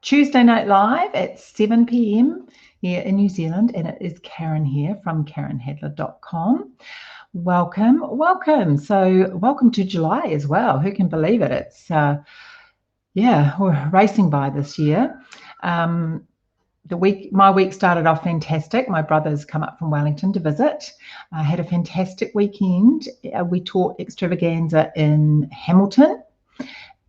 Tuesday Night Live at 7 p.m. here in New Zealand, and it is Karen here from KarenHadler.com. Welcome, welcome. So welcome to July as well. Who can believe it? It's, yeah, we're racing by this year. My week started off fantastic. My brother's come up from Wellington to visit. I had a fantastic weekend. We taught extravaganza in Hamilton.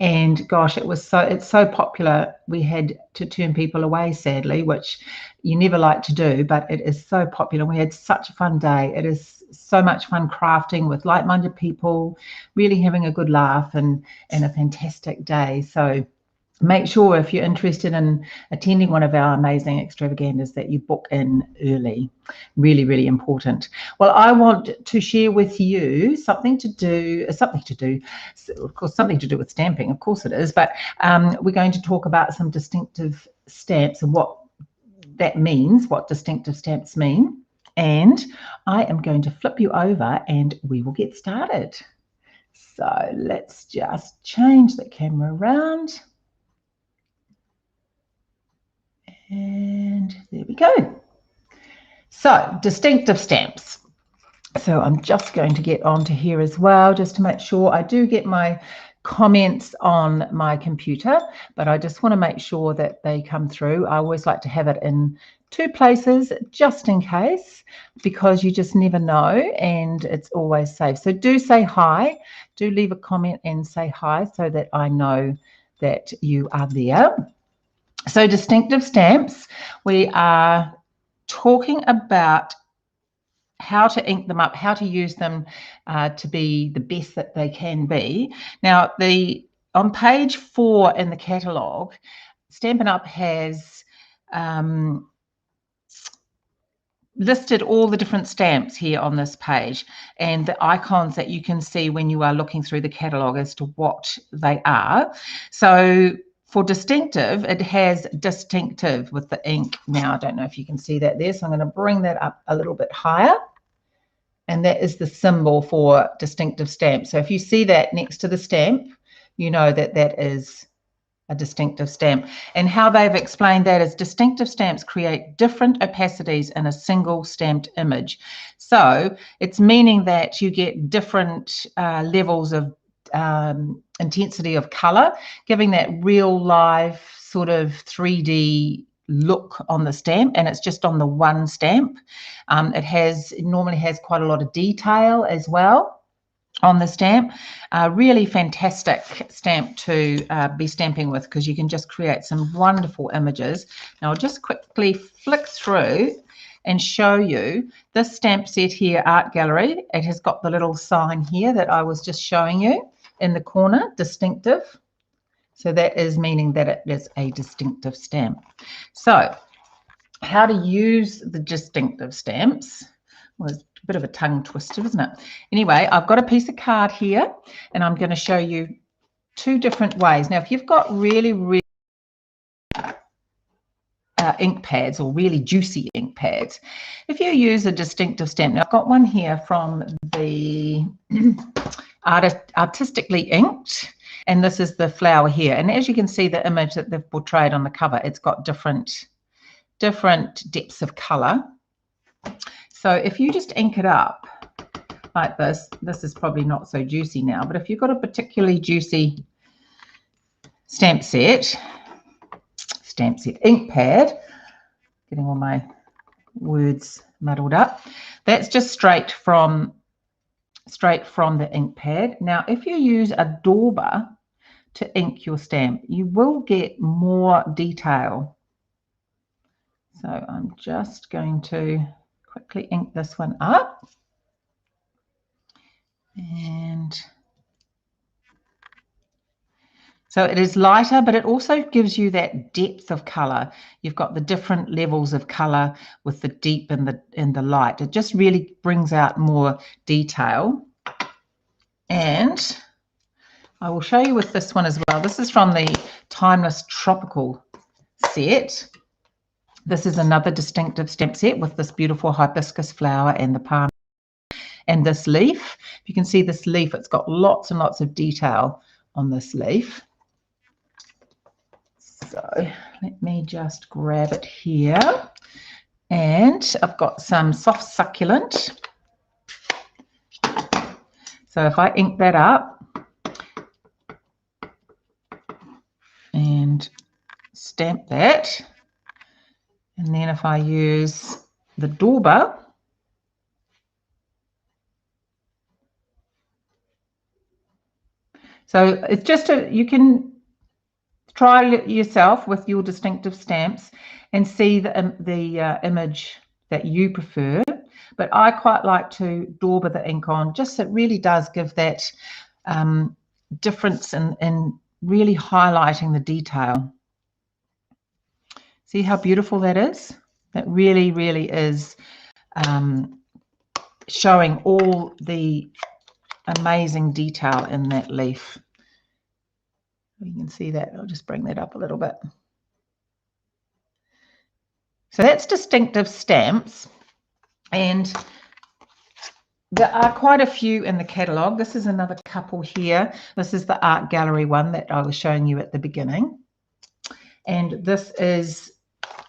And gosh, it's so popular. We had to turn people away, sadly, which you never like to do, but it is so popular. We had such a fun day. It is so much fun crafting with like-minded people, really having a good laugh and a fantastic day. So make sure if you're interested in attending one of our amazing extravaganzas that you book in early. Really, really important. Well, I want to share with you something to do with stamping, of course it is, but we're going to talk about some distinctive stamps and what that means, what distinctive stamps mean. And I am going to flip you over and we will get started. So let's just change the camera around. And there we go. So distinctive stamps. So I'm just going to get onto here as well, just to make sure I do get my comments on my computer, but I just want to make sure that they come through. I always like to have it in two places just in case, because you just never know, and it's always safe. So do say hi, do leave a comment and say hi so that I know that you are there. So distinctive stamps, we are talking about how to ink them up, how to use them to be the best that they can be. Now, on page 4 in the catalogue, Stampin' Up! Has listed all the different stamps here on this page and the icons that you can see when you are looking through the catalogue as to what they are. So for distinctive, it has distinctive with the ink. Now, I don't know if you can see that there, so I'm going to bring that up a little bit higher. And that is the symbol for distinctive stamp. So if you see that next to the stamp, you know that that is a distinctive stamp. And how they've explained that is distinctive stamps create different opacities in a single stamped image. So it's meaning that you get different levels of intensity of color, giving that real life sort of 3D look on the stamp, and it's just on the one stamp. It normally has quite a lot of detail as well on the stamp. Really fantastic stamp to be stamping with, because you can just create some wonderful images. Now I'll just quickly flick through and show you this stamp set here, Art Gallery. It has got the little sign here that I was just showing you in the corner, distinctive. So that is meaning that it is a distinctive stamp. So how to use the distinctive stamps? Well, it's a bit of a tongue twister, isn't it? Anyway, I've got a piece of card here, and I'm going to show you two different ways. Now, if you've got really, really ink pads or really juicy ink pads, if you use a distinctive stamp, now I've got one here from the Artistically Inked, and this is the flower here. And as you can see, the image that they've portrayed on the cover, it's got different depths of color. So if you just ink it up like this is probably not so juicy now, but if you've got a particularly juicy stamp set ink pad, getting all my words muddled up, that's just straight from the ink pad. Now, if you use a dauber to ink your stamp, you will get more detail. So I'm just going to quickly ink this one up. And so it is lighter, but it also gives you that depth of color. You've got the different levels of color with the deep and the light. It just really brings out more detail. And I will show you with this one as well. This is from the Timeless Tropical set. This is another distinctive stamp set with this beautiful hibiscus flower and the palm and this leaf. You can see this leaf, it's got lots and lots of detail on this leaf. So let me just grab it here. And I've got some soft succulent. So if I ink that up and stamp that, and then if I use the dauber, so it's just you can try yourself with your distinctive stamps and see the image that you prefer. But I quite like to dauber the ink on, just so it really does give that difference in really highlighting the detail. See how beautiful that is? That really, really is showing all the amazing detail in that leaf. You can see that. I'll just bring that up a little bit. So that's distinctive stamps, and there are quite a few in the catalogue. This is another couple here. This is the art gallery one that I was showing you at the beginning, and this is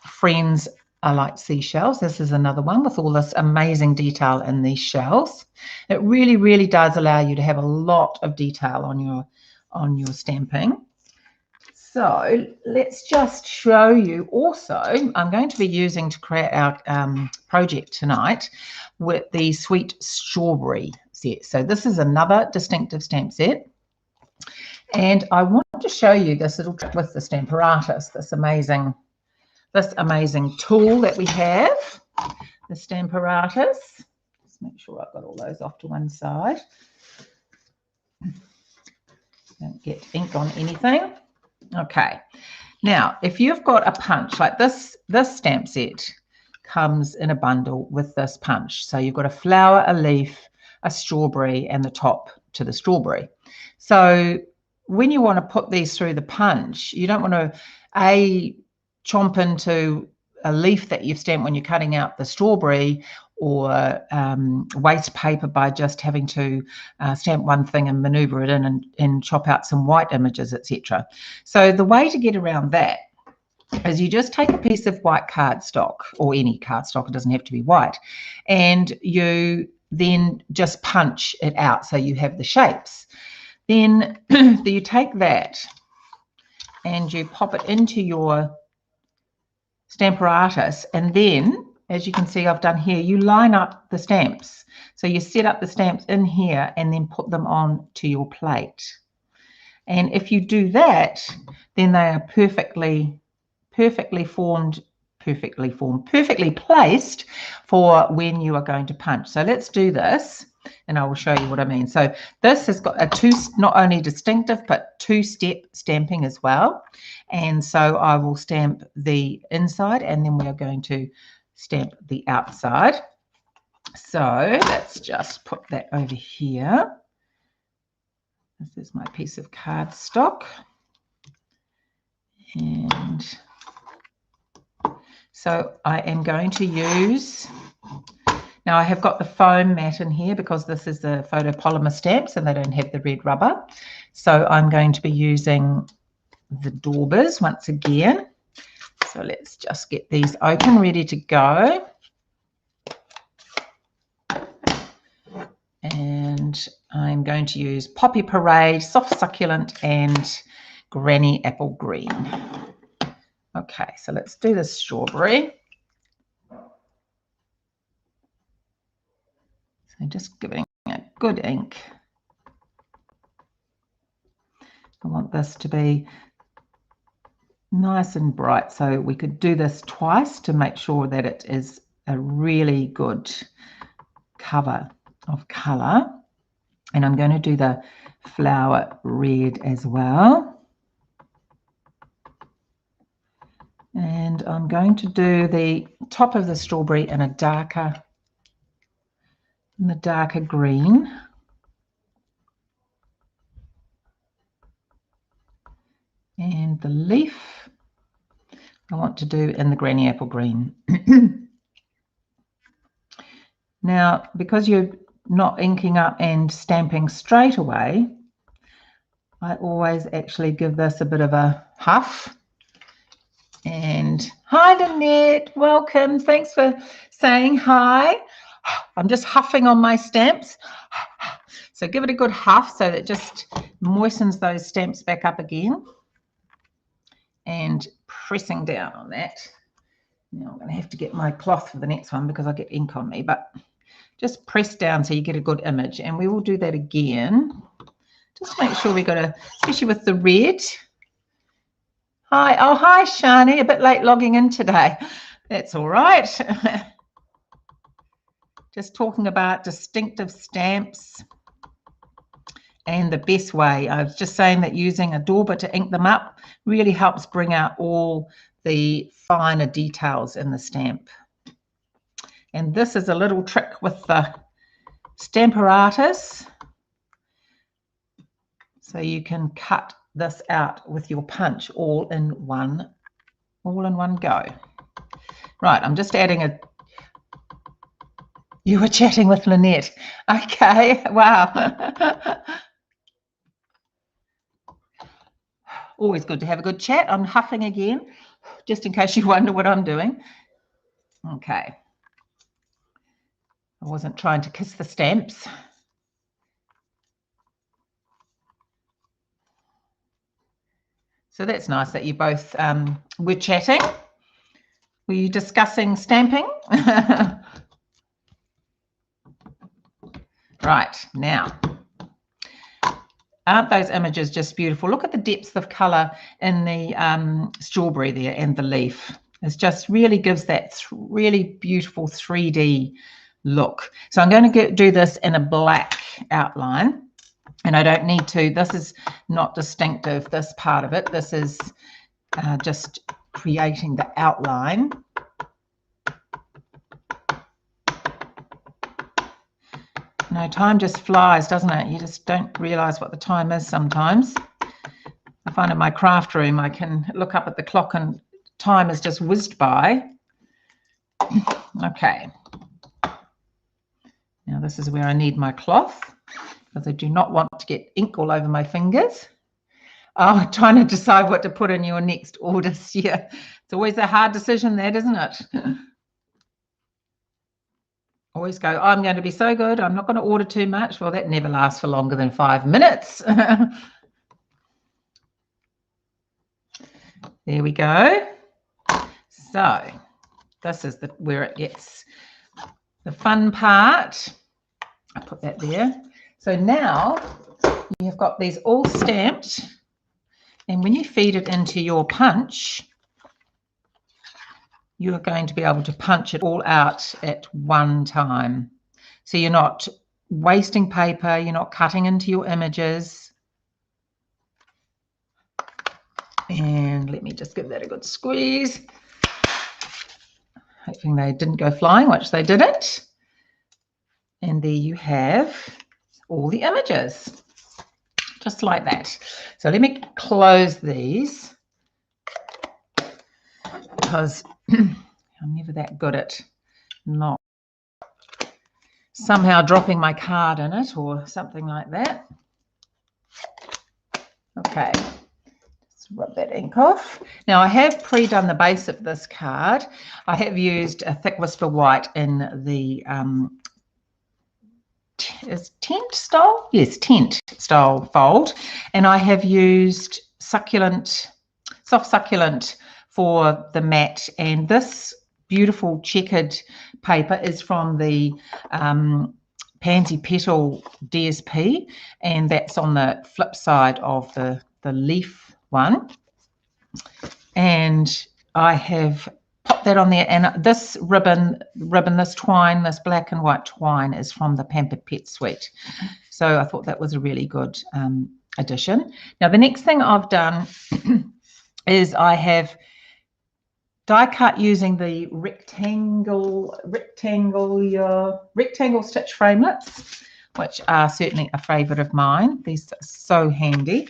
Friends Are Like Seashells. This is another one with all this amazing detail in these shells. It really, really does allow you to have a lot of detail on your stamping. So let's just show you also, I'm going to be using to create our project tonight with the Sweet Strawberry set. So this is another distinctive stamp set. And I want to show you this little trick with the Stamparatus, this amazing tool that we have, the Stamparatus. Just make sure I've got all those off to one side. Don't get ink on anything. Okay, now if you've got a punch like this stamp set comes in a bundle with this punch. So you've got a flower, a leaf, a strawberry, and the top to the strawberry. So when you want to put these through the punch, you don't want to chomp into a leaf that you've stamped when you're cutting out the strawberry, or waste paper by just having to stamp one thing and maneuver it in and chop out some white images, etc. So the way to get around that is you just take a piece of white cardstock, or any cardstock, it doesn't have to be white, and you then just punch it out so you have the shapes. Then you take that and you pop it into your Stamparatus, and then, as you can see I've done here, you line up the stamps. So you set up the stamps in here and then put them on to your plate. And if you do that, then they are perfectly formed, perfectly placed for when you are going to punch. So let's do this and I will show you what I mean. So this has got a not only distinctive, but two-step stamping as well. And so I will stamp the inside and then we are going to stamp the outside. So let's just put that over here. This is my piece of cardstock. And so I am going to use, now I have got the foam mat in here because this is the photopolymer stamps and they don't have the red rubber. So I'm going to be using the daubers once again. So let's just get these open, ready to go. And I'm going to use Poppy Parade, Soft Succulent, and Granny Apple Green. Okay, so let's do the strawberry. So just giving a good ink. I want this to be nice and bright, so we could do this twice to make sure that it is a really good cover of colour. And I'm going to do the flower red as well. And I'm going to do the top of the strawberry in a darker green. And the leaf I want to do in the Granny Apple Green. Now, because you're not inking up and stamping straight away, I always actually give this a bit of a huff And hi, Lynette, welcome. Thanks for saying hi. I'm just huffing on my stamps. So give it a good huff so that it just moistens those stamps back up again. And pressing down on that. Now I'm going to have to get my cloth for the next one because I get ink on me, but just press down so you get a good image. And we will do that again. Just make sure we got a, especially with the red. Hi, oh hi Shani, a bit late logging in today. That's all right. Just talking about distinctive stamps and the best way. I was just saying that using a dauber to ink them up really helps bring out all the finer details in the stamp. And this is a little trick with the Stamparatus. So you can cut this out with your punch all in one go. Right, I'm just adding a, you were chatting with Lynette. Okay, wow. Always good to have a good chat. I'm huffing again, just in case you wonder what I'm doing. Okay. I wasn't trying to kiss the stamps. So that's nice that you both were chatting. Were you discussing stamping? Right, now, aren't those images just beautiful? Look at the depth of colour in the strawberry there and the leaf. It just really gives that really beautiful 3D look. So I'm going to do this in a black outline, and I don't need to. This is not distinctive, this part of it. This is just creating the outline. No, time just flies, doesn't it? You just don't realise what the time is sometimes. I find in my craft room I can look up at the clock and time has just whizzed by. Okay. Now this is where I need my cloth because I do not want to get ink all over my fingers. Oh, trying to decide what to put in your next orders. Yeah, it's always a hard decision that, isn't it? Always go, oh, I'm going to be so good, I'm not going to order too much. Well, that never lasts for longer than 5 minutes. There we go. So this is where it gets the fun part. I'll put that there. So now you've got these all stamped, and when you feed it into your punch, you're going to be able to punch it all out at one time. So you're not wasting paper, you're not cutting into your images. And let me just give that a good squeeze. Hoping they didn't go flying, which they didn't. And there you have all the images, just like that. So let me close these because I'm never that good at not somehow dropping my card in it or something like that. Okay, let's rub that ink off. Now I have pre-done the base of this card. I have used a thick whisper white in the is tent style? Yes, tent style fold. And I have used succulent, soft succulent for the matte. And this beautiful checkered paper is from the Pansy Petal DSP, and that's on the flip side of the leaf one. And I have pop that on there, and this ribbon, this twine, this black and white twine is from the Pampered Pet Suite. So I thought that was a really good addition. Now the next thing I've done is I have die cut using the rectangle stitch framelits, which are certainly a favorite of mine. These are so handy.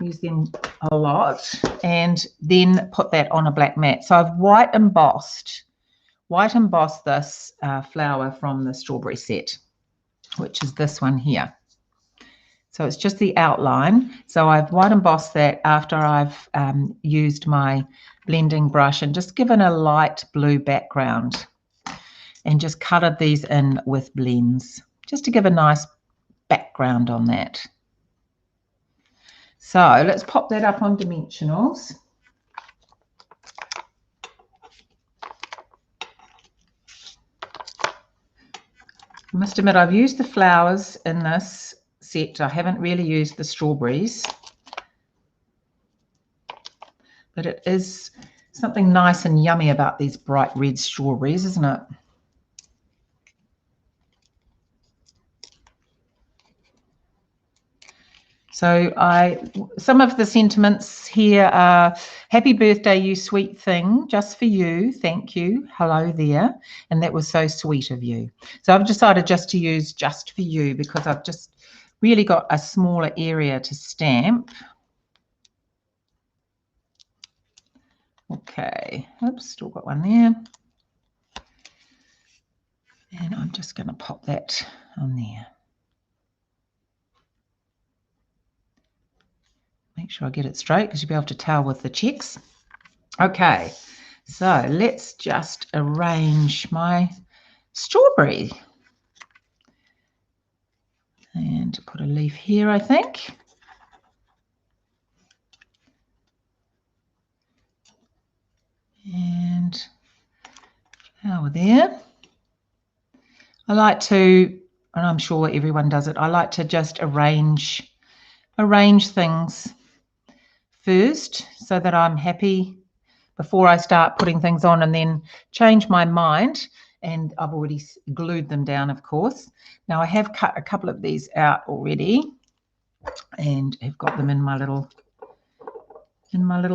Use them a lot, and then put that on a black mat. So I've white embossed this flower from the strawberry set, which is this one here. So it's just the outline. So I've white embossed that after I've used my blending brush and just given a light blue background and just coloured these in with blends just to give a nice background on that. So let's pop that up on dimensionals. I must admit I've used the flowers in this set. I haven't really used the strawberries, but it is something nice and yummy about these bright red strawberries, isn't it? So some of the sentiments here are happy birthday, you sweet thing, just for you. Thank you. Hello there. And that was so sweet of you. So I've decided just to use just for you because I've just really got a smaller area to stamp. Okay. Oops, still got one there. And I'm just going to pop that on there. Make sure I get it straight because you'll be able to tell with the checks. Okay, so let's just arrange my strawberry. And put a leaf here, I think. And flower there. I like to, and I'm sure everyone does it, I like to just arrange things first so that I'm happy before I start putting things on and then change my mind. And I've already glued them down, of course. Now I have cut a couple of these out already and have got them in my little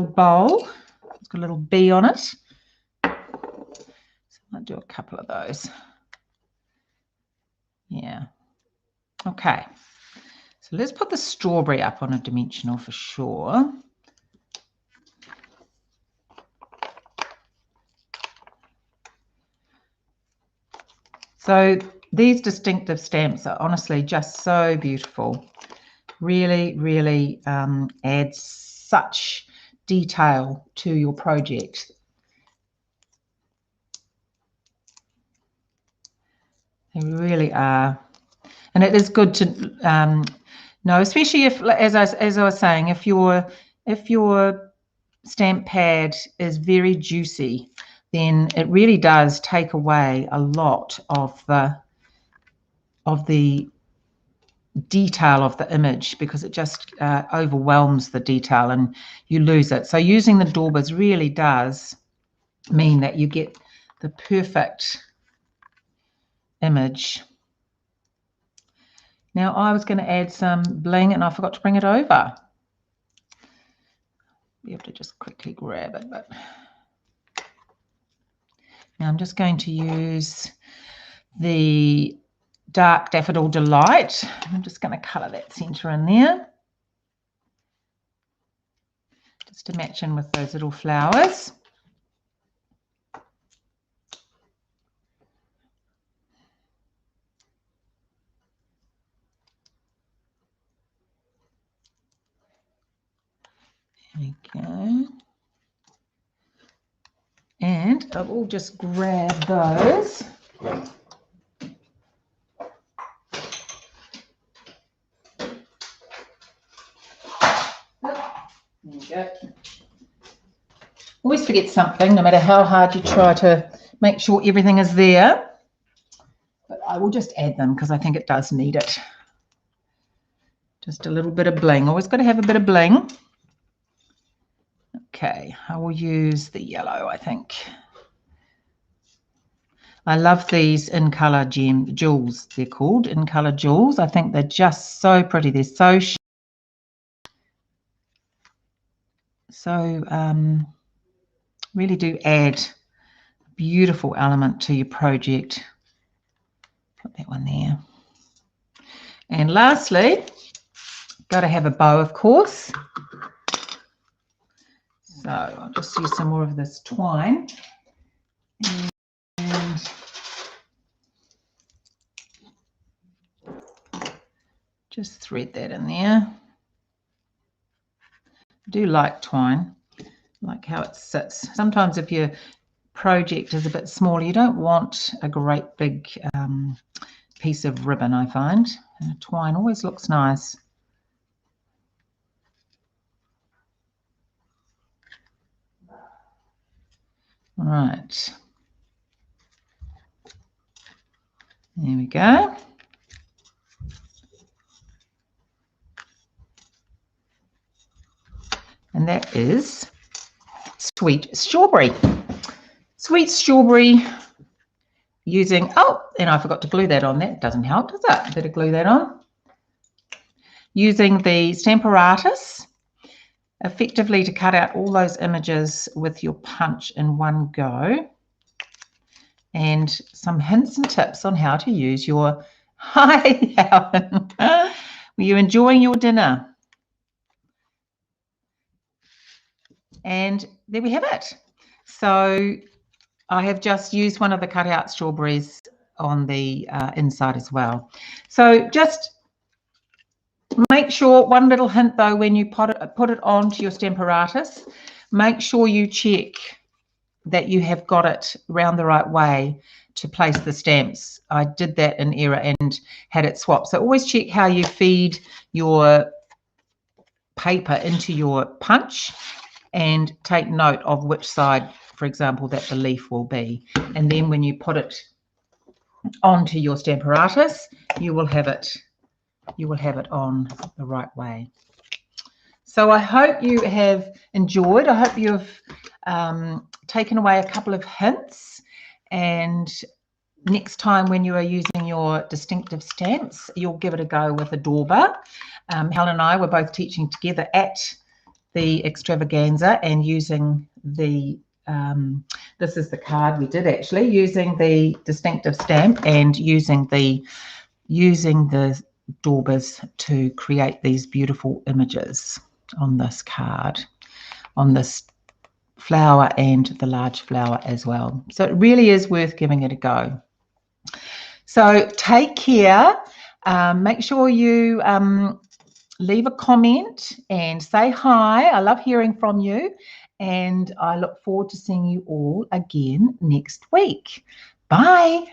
bowl. It's got a little bee on it. So I'll do a couple of those. Yeah. Okay. So let's put the strawberry up on a dimensional for sure. So these distinctive stamps are honestly just so beautiful. Really, really adds such detail to your project. They really are. And it is good to know, especially if, as I was saying, if your stamp pad is very juicy, then it really does take away a lot of the detail of the image because it just overwhelms the detail and you lose it. So using the daubers really does mean that you get the perfect image. Now I was going to add some bling and I forgot to bring it over. You have to just quickly grab it, but now I'm just going to use the Dark Daffodil Delight. I'm just going to colour that centre in there just to match in with those little flowers. There we go. And I will just grab those. There you go. Always forget something, no matter how hard you try to make sure everything is there. But I will just add them because I think it does need it. Just a little bit of bling. Always got to have a bit of bling. Okay, I will use the yellow, I think. I love these in colour jewels, they're called, in colour jewels. I think they're just so pretty. They're so really do add a beautiful element to your project. Put that one there. And lastly, got to have a bow, of course. So I'll just use some more of this twine. And just thread that in there. I do like twine. like how it sits. Sometimes if your project is a bit smaller, you don't want a great big piece of ribbon, I find. And twine always looks nice. Right. There we go. And that is sweet strawberry. Sweet strawberry using, oh, and I forgot to glue that on. That doesn't help, does it? Better glue that on. Using the Stamparatus, effectively to cut out all those images with your punch in one go. And some hints and tips on how to use your, hi, Helen. Were you enjoying your dinner? And there we have it. So I have just used one of the cut out strawberries on the inside as well. So just make sure, one little hint though, when you put it onto your Stamparatus, make sure you check that you have got it round the right way to place the stamps. I did that in error and had it swapped. So always check how you feed your paper into your punch and take note of which side, for example, that the leaf will be. And then when you put it onto your Stamparatus, you will have it on the right way. So I hope you have enjoyed. I hope you've taken away a couple of hints, and next time when you are using your distinctive stamps, you'll give it a go with a dauber. Helen and I were both teaching together at the extravaganza and using the this is the card we did actually, using the distinctive stamp and using the daubers to create these beautiful images on this card, on this flower and the large flower as well. So it really is worth giving it a go. So take care. Make sure you leave a comment and say hi. I love hearing from you, and I look forward to seeing you all again next week. Bye.